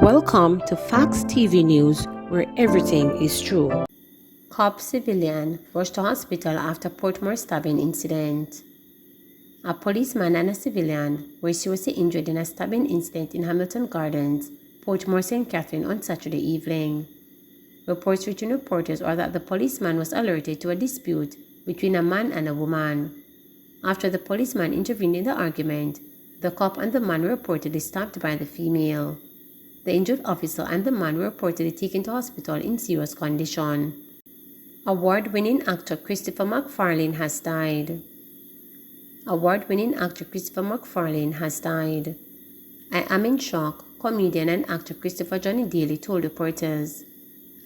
Welcome to Facts TV News, where everything is true. Cop civilian rushed to hospital after Portmore stabbing incident. A policeman and a civilian were seriously injured in a stabbing incident in Hamilton Gardens, Portmore, St. Catherine on Saturday evening. Reports reaching reporters are that the policeman was alerted to a dispute between a man and a woman. After the policeman intervened in the argument, the cop and the man were reportedly stabbed by the female. The injured officer and the man were reportedly taken to hospital in serious condition. Award-winning actor Christopher McFarlane has died. Award-winning actor Christopher McFarlane has died. "I am in shock," comedian and actor Christopher Johnny Daly told reporters.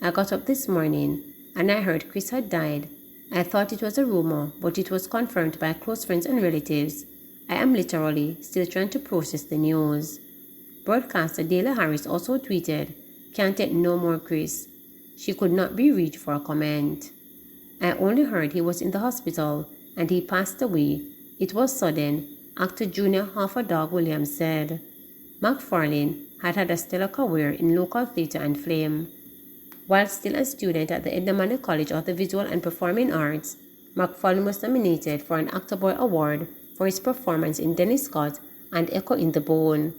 "I got up this morning and I heard Chris had died. I thought it was a rumor, but it was confirmed by close friends and relatives. I am literally still trying to process the news." Broadcaster Dale Harris also tweeted, "Can't get no more Chris." She could not be reached for a comment. "I only heard he was in the hospital and he passed away. It was sudden," actor Junior Half-a-Dog Williams said. McFarlane had had a stellar career in local theatre and film. While still a student at the Edna College of the Visual and Performing Arts, McFarlane was nominated for an Actor Boy Award for his performance in Dennis Scott and Echo in the Bone.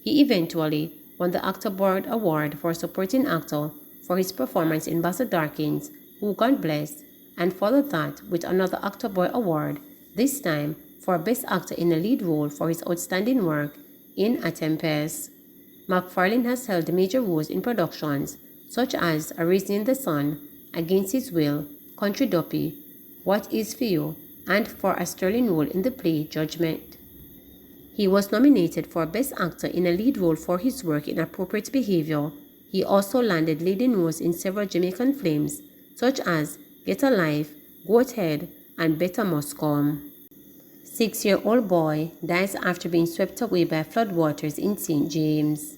He eventually won the Actor Boy Award for Supporting Actor for his performance in Bassett Darkins, Who God Bless, and followed that with another Actor Boy Award, this time for Best Actor in a Lead Role for his outstanding work in A Tempest. McFarlane has held major roles in productions such as A Raisin in the Sun, Against His Will, Country Duppy, What Is For You, and for a sterling role in the play Judgment. He was nominated for Best Actor in a Lead Role for his work in Appropriate Behavior. He also landed leading roles in several Jamaican films such as Get a Life, Goat Head, and Better Must Come. 6-year-old boy dies after being swept away by floodwaters in St. James.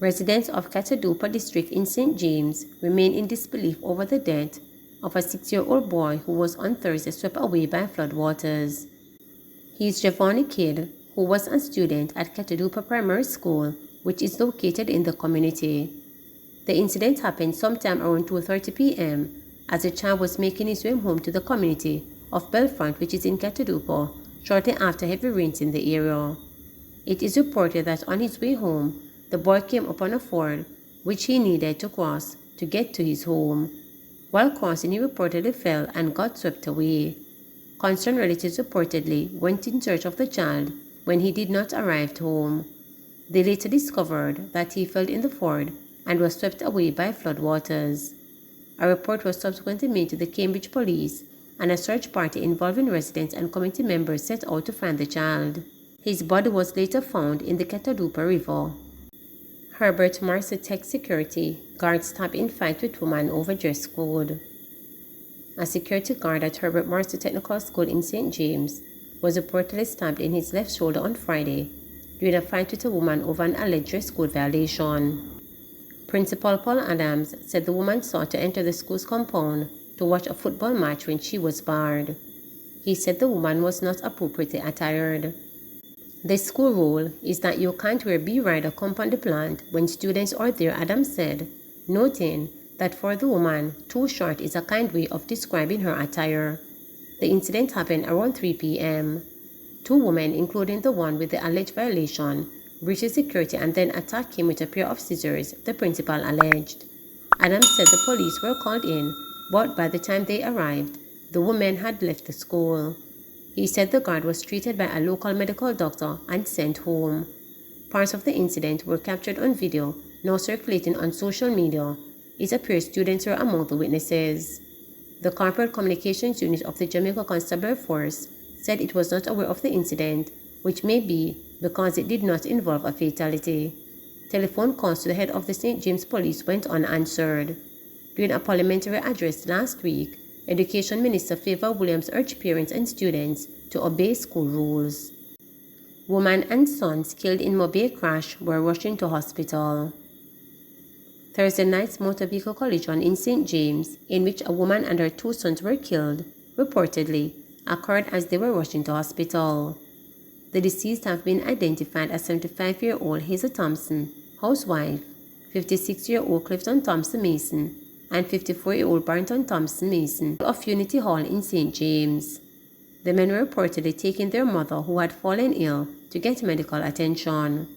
Residents of Catadupa district in St. James remain in disbelief over the death of a 6-year-old boy who was on Thursday swept away by floodwaters. He is Giovanni Kidd, who was a student at Catadupa Primary School, which is located in the community. The incident happened sometime around 2:30 p.m. as the child was making his way home to the community of Belfront, which is in Catadupa, shortly after heavy rains in the area. It is reported that on his way home, the boy came upon a ford, which he needed to cross to get to his home. While crossing, he reportedly fell and got swept away. Concerned relatives reportedly went in search of the child when he did not arrive home. They later discovered that he fell in the ford and was swept away by floodwaters. A report was subsequently made to the Cambridge police, and a search party involving residents and community members set out to find the child. His body was later found in the Catadupa River. Herbert Marsa Tech security guard stabbed in fight with woman over dress code. A security guard at Herbert Marsa Technical School in St. James was reportedly stabbed in his left shoulder on Friday during a fight with a woman over an alleged dress code violation. Principal Paul Adams said the woman sought to enter the school's compound to watch a football match when she was barred. He said the woman was not appropriately attired. "The school rule is that you can't wear B-ride or compound the plant when students are there," Adams said, noting that for the woman, too short is a kind way of describing her attire. The incident happened around 3 p.m. Two women, including the one with the alleged violation, breached security and then attacked him with a pair of scissors, the principal alleged. Adams said the police were called in, but by the time they arrived, the women had left the school. He said the guard was treated by a local medical doctor and sent home. Parts of the incident were captured on video, now circulating on social media. It appears students were among the witnesses. The Corporate Communications Unit of the Jamaica Constabulary Force said it was not aware of the incident, which may be because it did not involve a fatality. Telephone calls to the head of the St. James Police went unanswered. During a parliamentary address last week, Education Minister Favour Williams urged parents and students to obey school rules. Woman and sons killed in Mobile crash were rushing to hospital. Thursday night's motor vehicle collision in St. James, in which a woman and her two sons were killed, reportedly occurred as they were rushing to hospital. The deceased have been identified as 75-year-old Hazel Thompson, housewife, 56-year-old Clifton Thompson Mason, and 54-year-old Barrington Thompson Mason of Unity Hall in St. James. The men were reportedly taking their mother, who had fallen ill, to get medical attention.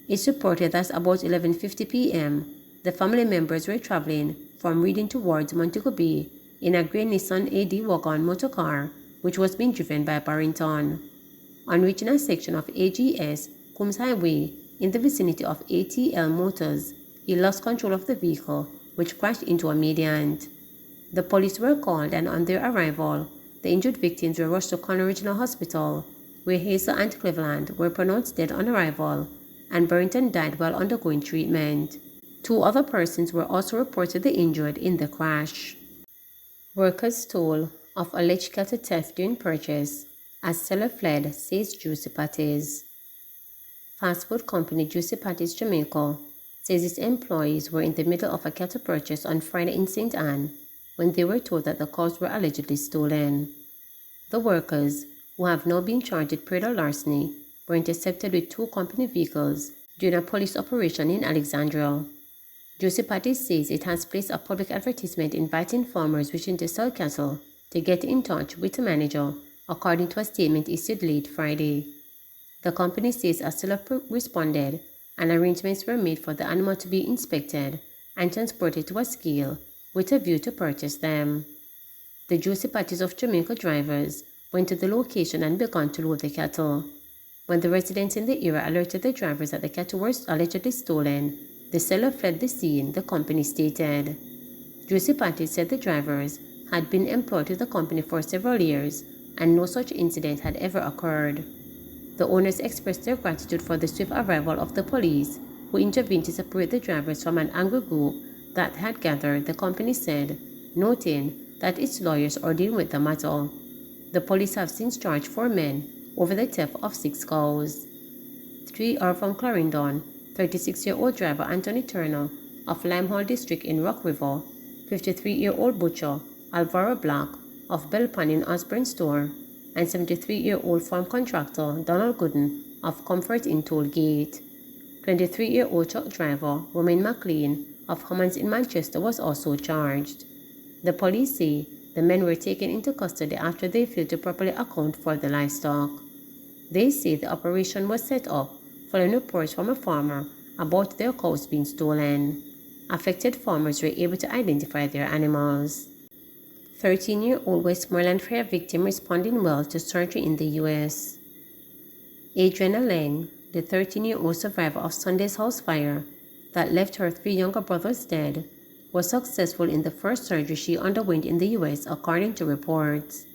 It's reported that about 11:50 p.m., the family members were traveling from Reading towards Montego Bay in a grey Nissan AD wagon motorcar, which was being driven by Barrington. On reaching a section of AGS Coombs Highway in the vicinity of ATL Motors, he lost control of the vehicle, which crashed into a median. The police were called, and on their arrival, the injured victims were rushed to Conner Regional Hospital, where Hazel and Cleveland were pronounced dead on arrival, and Barrington died while undergoing treatment. 2 other persons were also reportedly injured in the crash. Workers stole of alleged cattle theft during purchase as seller fled, says Juicy Patties. Fast food company Juicy Patties Jamaica says its employees were in the middle of a cattle purchase on Friday in St. Anne when they were told that the cows were allegedly stolen. The workers, who have now been charged with murder larceny, were intercepted with 2 company vehicles during a police operation in Alexandria. Juicy Patties says it has placed a public advertisement inviting farmers wishing to sell cattle to get in touch with the manager, according to a statement issued late Friday. The company says a seller responded and arrangements were made for the animal to be inspected and transported to a scale with a view to purchase them. The Juicy Patties of Jamaica drivers went to the location and began to load the cattle. When the residents in the area alerted the drivers that the cattle were allegedly stolen, the seller fled the scene, the company stated. Juicy Patties said the drivers had been employed with the company for several years and no such incident had ever occurred. The owners expressed their gratitude for the swift arrival of the police, who intervened to separate the drivers from an angry group that had gathered, the company said, noting that its lawyers are dealing with the matter. The police have since charged 4 men over the theft of 6 cows. 3 are from Clarendon: 36-year-old driver Anthony Turner of Limehall District in Rock River, 53-year-old butcher Alvaro Black of Belpan in Osborne Store, and 73-year-old farm contractor Donald Gooden of Comfort in Tollgate. 23-year-old truck driver Romain McLean of Homans in Manchester was also charged. The police say the men were taken into custody after they failed to properly account for the livestock. They say the operation was set up following reports from a farmer about their cows being stolen. Affected farmers were able to identify their animals. 13-year-old Westmoreland fire victim responding well to surgery in the U.S. Adriana Leng, the 13-year-old survivor of Sunday's house fire that left her 3 younger brothers dead, was successful in the first surgery she underwent in the U.S., according to reports.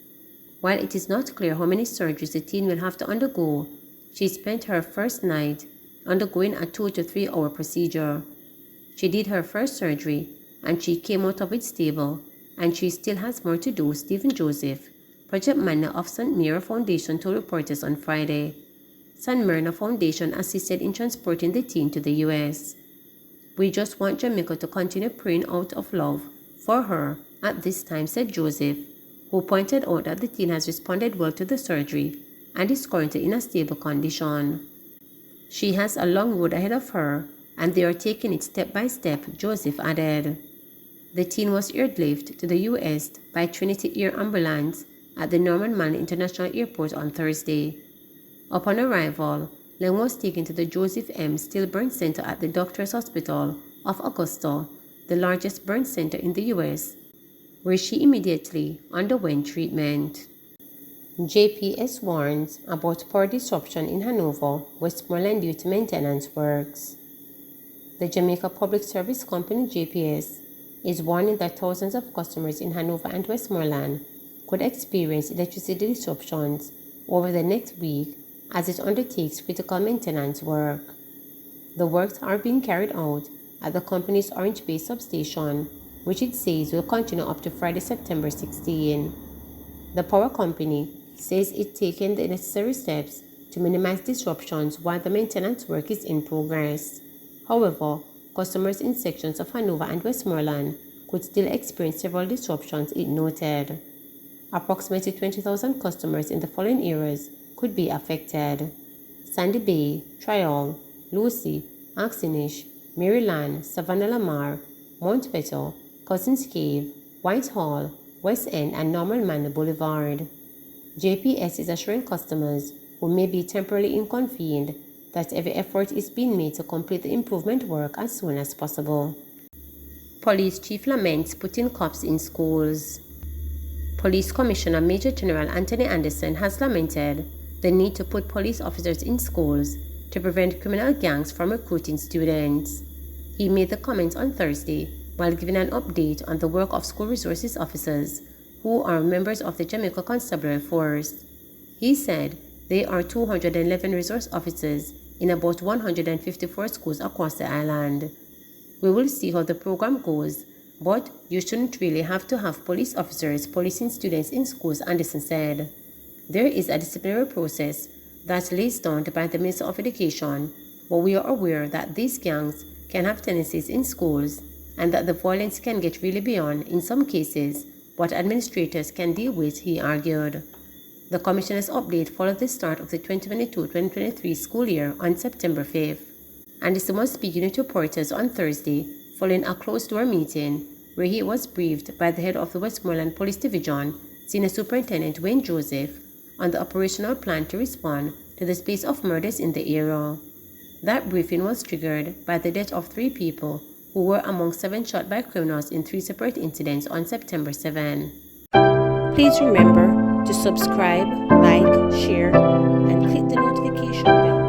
While it is not clear how many surgeries the teen will have to undergo, she spent her first night undergoing a 2 to 3 hour procedure. She did her first surgery and she came out of it stable, and she still has more to do, Stephen Joseph, project manager of St. Mary Foundation, told reporters on Friday. St. Mary Foundation assisted in transporting the teen to the U.S. We just want Jamaica to continue praying out of love for her at this time, said Joseph, who pointed out that the teen has responded well to the surgery and is currently in a stable condition. She has a long road ahead of her, and they are taking it step by step, Joseph added. The teen was airlifted to the U.S. by Trinity Air Ambulance at the Norman Manley International Airport on Thursday. Upon arrival, Leng was taken to the Joseph M. Steele Burn Center at the Doctors Hospital of Augusta, the largest burn center in the U.S., where she immediately underwent treatment. JPS warns about power disruption in Hanover, Westmoreland due to maintenance works. The Jamaica Public Service Company, JPS, is warning that thousands of customers in Hanover and Westmoreland could experience electricity disruptions over the next week as it undertakes critical maintenance work. The works are being carried out at the company's Orange Bay substation, which it says will continue up to Friday, September 16. The power company says it's taken the necessary steps to minimize disruptions while the maintenance work is in progress. However, customers in sections of Hanover and Westmoreland could still experience several disruptions, it noted. Approximately 20,000 customers in the following areas could be affected: Sandy Bay, Trial, Lucy, Axinish, Maryland, Savannah Lamar, Mount Beto, Cousins Cave, Whitehall, West End, and Normal Manor Boulevard. JPS is assuring customers who may be temporarily inconvened that every effort is being made to complete the improvement work as soon as possible. Police Chief laments putting cops in schools. Police Commissioner Major General Anthony Anderson has lamented the need to put police officers in schools to prevent criminal gangs from recruiting students. He made the comments on Thursday while giving an update on the work of school resources officers who are members of the Jamaica Constabulary Force. He said there are 211 resource officers in about 154 schools across the island. We will see how the program goes, but you shouldn't really have to have police officers policing students in schools, Anderson said. There is a disciplinary process that lays down by the Minister of Education, but we are aware that these gangs can have tendencies in schools and that the violence can get really beyond, in some cases, what administrators can deal with, he argued. The Commissioner's update followed the start of the 2022-2023 school year on September 5th. Anderson was speaking with reporters on Thursday following a closed-door meeting where he was briefed by the head of the Westmoreland Police Division, Senior Superintendent Wayne Joseph, on the operational plan to respond to the spate of murders in the area. That briefing was triggered by the death of 3 people who were among 7 shot by criminals in 3 separate incidents on September 7. Please remember to subscribe, like, share, and click the notification bell.